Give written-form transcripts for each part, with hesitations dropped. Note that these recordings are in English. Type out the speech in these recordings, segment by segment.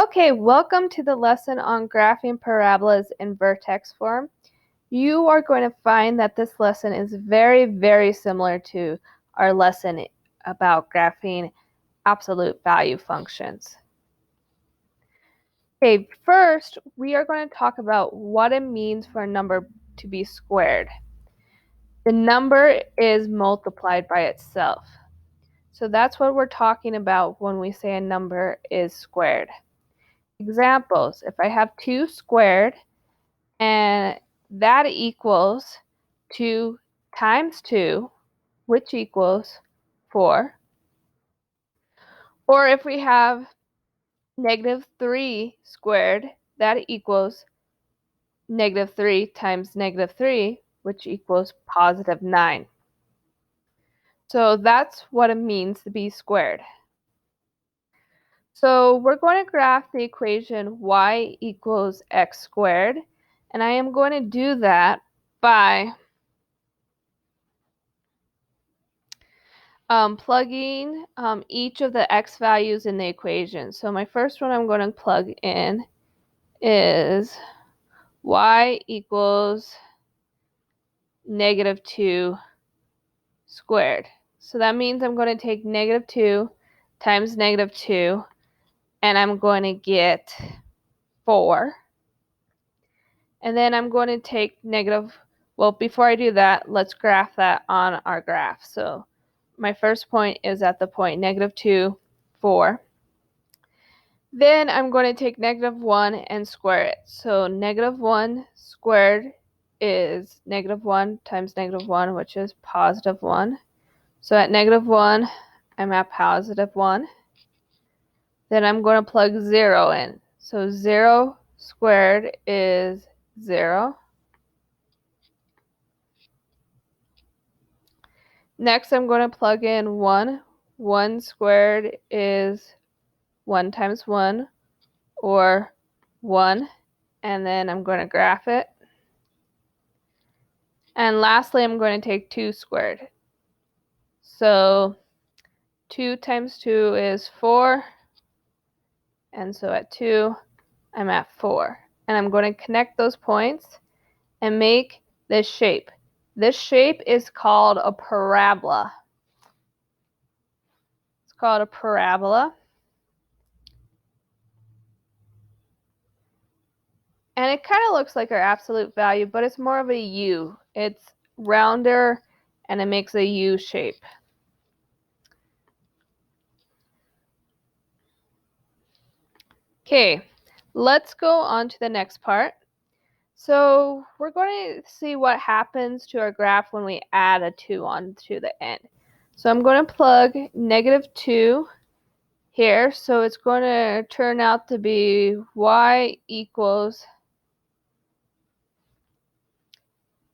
Okay, welcome to the lesson on graphing parabolas in Vertex form. You are going to find that this lesson is very similar to our lesson about graphing absolute value functions. Okay, first we are going to talk about what it means for a number to be squared. The number is multiplied by itself. So that's what we're talking about when we say a number is squared. Examples, if I have 2 squared, and that equals 2 times 2, which equals 4. Or if we have -3 squared, that equals -3 times -3, which equals +9. So that's what it means to be squared. So we're going to graph the equation y equals x squared, and I am going to do that by plugging each of the x values in the equation. So my first one I'm going to plug in is y equals -2 squared. So that means I'm going to take -2 times -2, and I'm going to get 4. And then I'm going to take well, before I do that, let's graph that on our graph. So my first point is at the point -2, 4. Then I'm going to take -1 and square it. So -1 squared is -1 times -1, which is +1. So at -1, I'm at +1. Then I'm going to plug 0 in. So 0 squared is 0. Next, I'm going to plug in 1. 1 squared is 1 times 1, or 1. And then I'm going to graph it. And lastly, I'm going to take 2 squared. So 2 times 2 is 4. And so at 2, I'm at 4. And I'm going to connect those points and make this shape. This shape is called a parabola. It's called a parabola. And it kind of looks like our absolute value, but it's more of a U. It's rounder and it makes a U shape. Okay, let's go on to the next part. So we're going to see what happens to our graph when we add a 2 onto the end. So I'm going to plug -2 here. So it's going to turn out to be y equals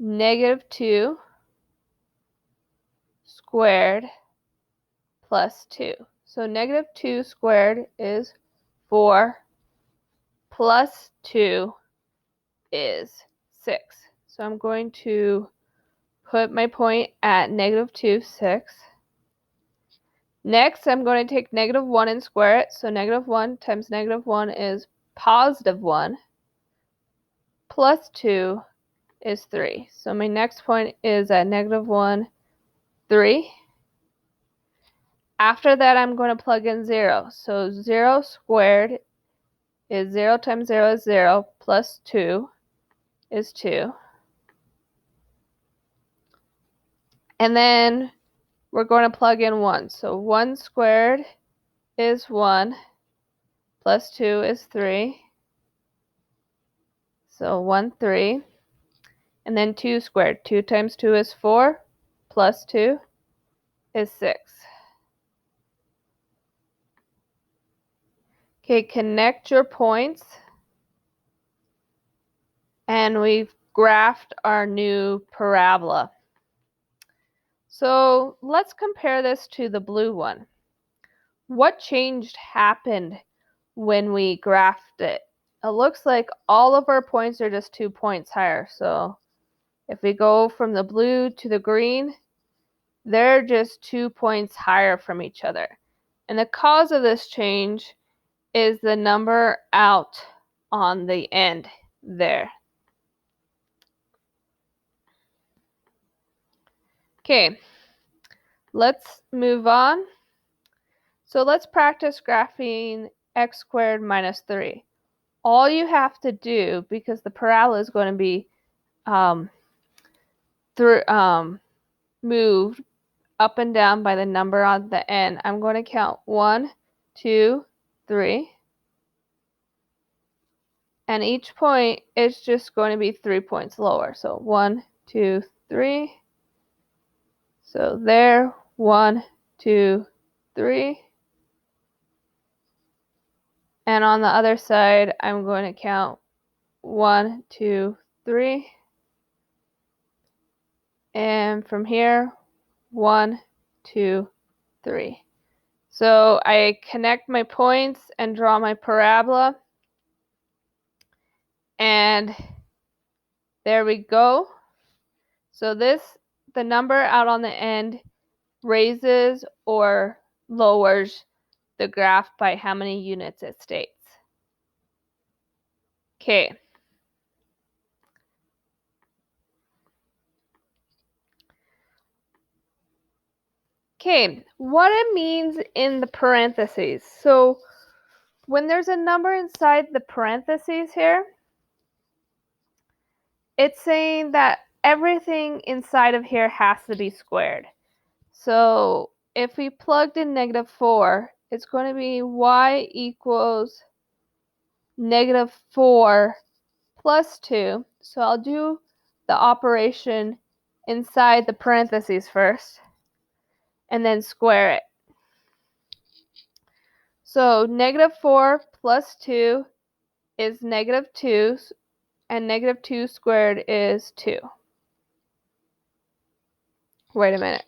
-2 squared plus 2. So -2 squared is 4, plus 2 is 6. So I'm going to put my point at -2, 6. Next, I'm going to take -1 and square it. So -1 times -1 is +1, plus 2 is 3. So my next point is at -1, 3. After that, I'm going to plug in 0. So 0 squared is 0 times 0 is 0, plus 2 is 2. And then we're going to plug in 1. So 1 squared is 1, plus 2 is 3. So 1, 3. And then 2 squared. 2 times 2 is 4, plus 2 is 6. Okay, connect your points. And we've graphed our new parabola. So let's compare this to the blue one. What changed happened when we graphed it? It looks like all of our points are just 2 points higher. So if we go from the blue to the green, they're just 2 points higher from each other. And the cause of this change is the number out on the end there. Okay, let's move on. So let's practice graphing x squared minus 3. All you have to do, because the parabola is going to be moved up and down by the number on the end, I'm going to count 1, 2, 3. And each point is just going to be 3 points lower. So 1, 2, 3. So there, 1, 2, 3. And on the other side, I'm going to count 1, 2, 3. And from here, 1, 2, 3. So I connect my points and draw my parabola. And there we go. So the number out on the end raises or lowers the graph by how many units it states. Okay. Okay, what it means in the parentheses. So when there's a number inside the parentheses here, it's saying that everything inside of here has to be squared. So if we plugged in -4, it's going to be y equals -4 plus 2. So I'll do the operation inside the parentheses first and then square it. So -4 plus 2 is -2, and -2 squared is 2. Wait a minute.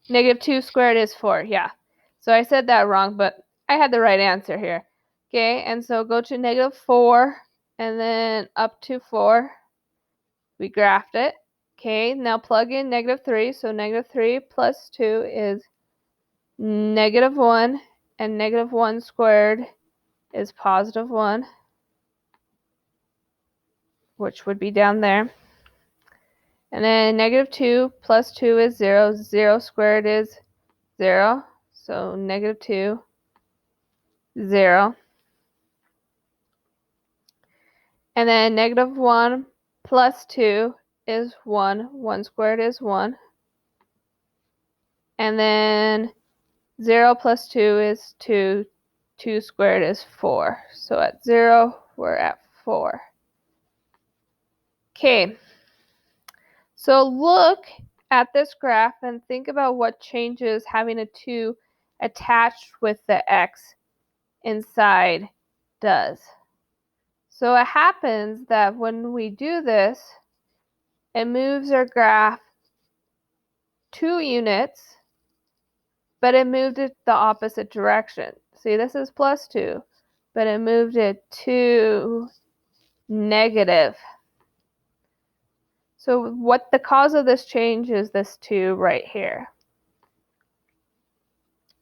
-2 squared is 4, yeah. So I said that wrong, but I had the right answer here. Okay, and so go to -4 and then up to 4. We graphed it. Okay, now plug in -3. So -3 plus 2 is -1, and -1 squared is +1, which would be down there. And then -2 plus 2 is 0. 0 squared is 0. So -2, 0. And then -1 plus 2 is 1. 1 squared is 1. And then 0 plus 2 is 2. 2 squared is 4. So at 0, we're at 4. Okay. So look at this graph and think about what changes having a 2 attached with the x inside does. So it happens that when we do this, it moves our graph 2 units, but it moved it the opposite direction. See, this is +2, but it moved it to negative. So what the cause of this change is this 2 right here.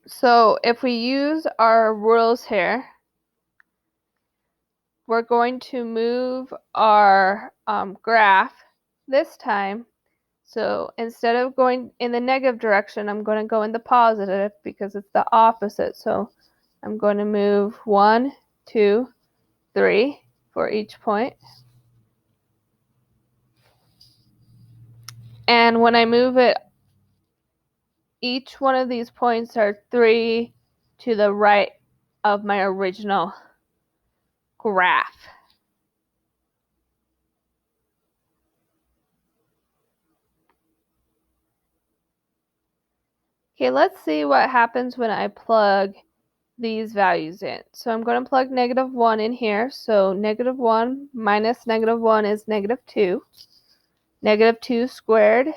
So if we use our rules here, we're going to move our graph this time. So instead of going in the negative direction, I'm going to go in the positive because it's the opposite. So I'm going to move 1, 2, 3 for each point. And when I move it, each one of these points are 3 to the right of my original graph. Okay, let's see what happens when I plug these values in. So I'm going to plug -1 in here. So -1 minus -1 is -2. -2 squared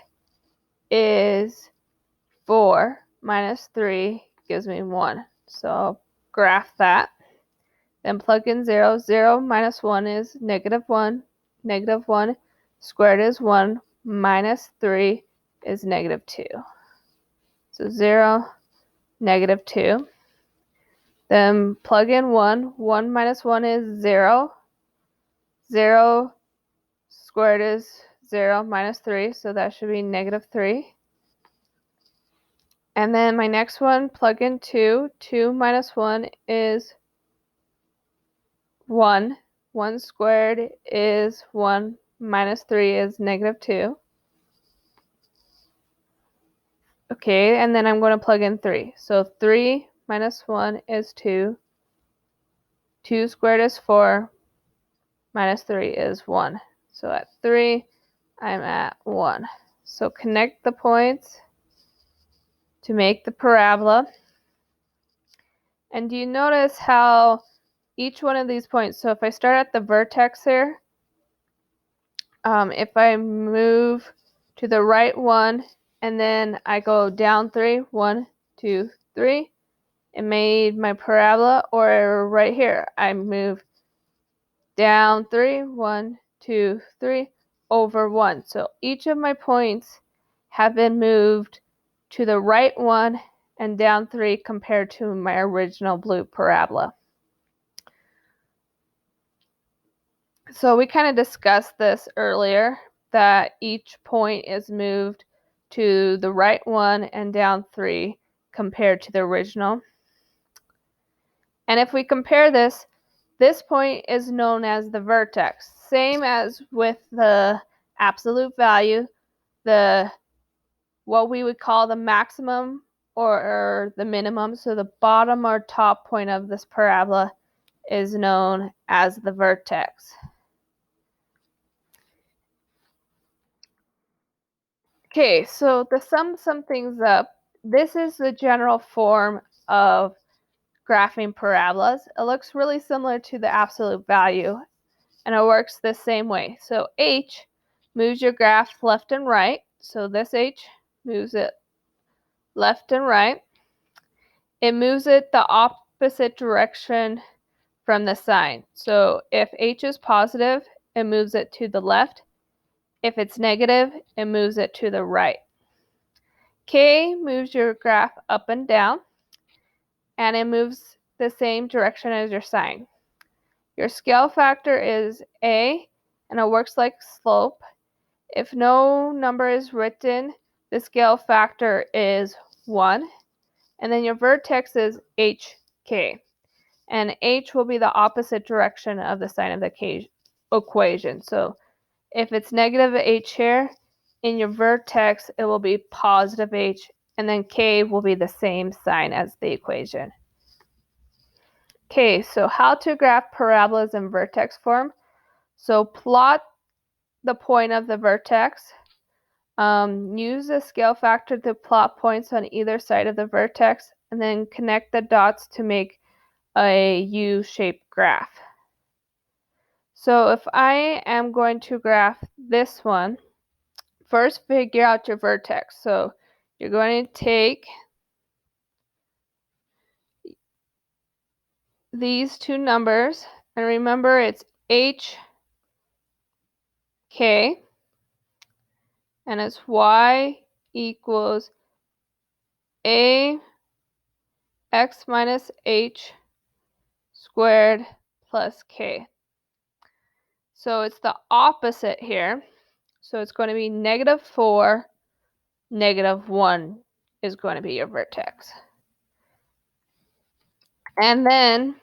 is 4 minus 3 gives me 1. So I'll graph that. Then plug in 0. 0 minus 1 is -1. -1 squared is 1 minus 3 is -2. So 0, -2. Then plug in 1. 1 minus 1 is 0. 0 squared is 0 minus 3, so that should be negative 3. And then my next one, plug in 2. 2 minus 1 is 1. 1 squared is 1 minus 3 is negative 2. Okay, and then I'm going to plug in 3. So 3 minus 1 is 2. 2 squared is 4. Minus 3 is 1. So at 3, I'm at 1. So connect the points to make the parabola. And do you notice how each one of these points, so if I start at the vertex here, if I move to the right 1 and then I go down 3, 1, 2, 3, it made my parabola. Or right here, I move down 3, 1, 2, 3, over 1. So each of my points have been moved to the right 1 and down 3 compared to my original blue parabola. So we kind of discussed this earlier, that each point is moved to the right 1 and down 3 compared to the original. And if we compare this, this point is known as the vertex. Same as with the absolute value, what we would call the maximum or the minimum, so the bottom or top point of this parabola is known as the vertex. Okay, so to sum some things up, this is the general form of graphing parabolas. It looks really similar to the absolute value, and it works the same way. So H moves your graph left and right. So this H moves it left and right. It moves it the opposite direction from the sign. So if H is positive, it moves it to the left. If it's negative, it moves it to the right. K moves your graph up and down, and it moves the same direction as your sign. Your scale factor is A, and it works like slope. If no number is written, the scale factor is 1. And then your vertex is HK. And H will be the opposite direction of the sign of the equation. So if it's negative H here, in your vertex, it will be positive H, and then K will be the same sign as the equation. Okay, so how to graph parabolas in vertex form. So plot the point of the vertex. Use the scale factor to plot points on either side of the vertex, and then connect the dots to make a U-shaped graph. So if I am going to graph this one, first figure out your vertex. So you're going to take these two numbers, and remember it's H, K, and it's Y equals A x minus H squared plus K. So it's the opposite here. So it's going to be negative 4, negative 1 is going to be your vertex. And then,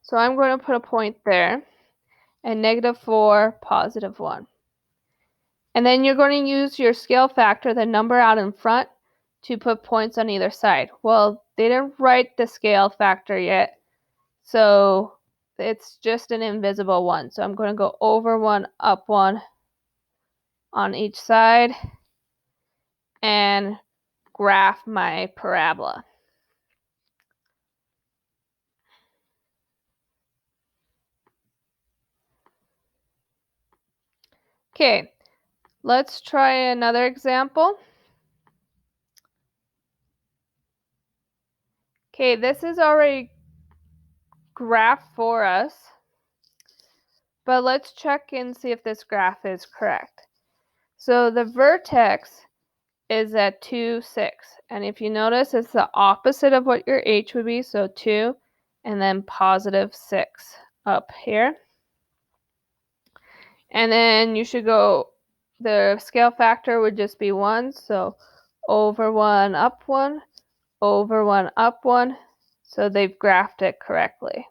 so I'm going to put a point there, and negative 4, positive 1. And then you're going to use your scale factor, the number out in front, to put points on either side. Well, they didn't write the scale factor yet, so it's just an invisible 1. So I'm going to go over 1, up 1 on each side, and graph my parabola. Okay, let's try another example. Okay, this is already graphed for us, but let's check and see if this graph is correct. So the vertex is at 2, 6, and if you notice, it's the opposite of what your H would be, so 2, and then positive 6 up here. And then you should go, the scale factor would just be 1, so over 1, up 1, over 1, up 1. So they've graphed it correctly.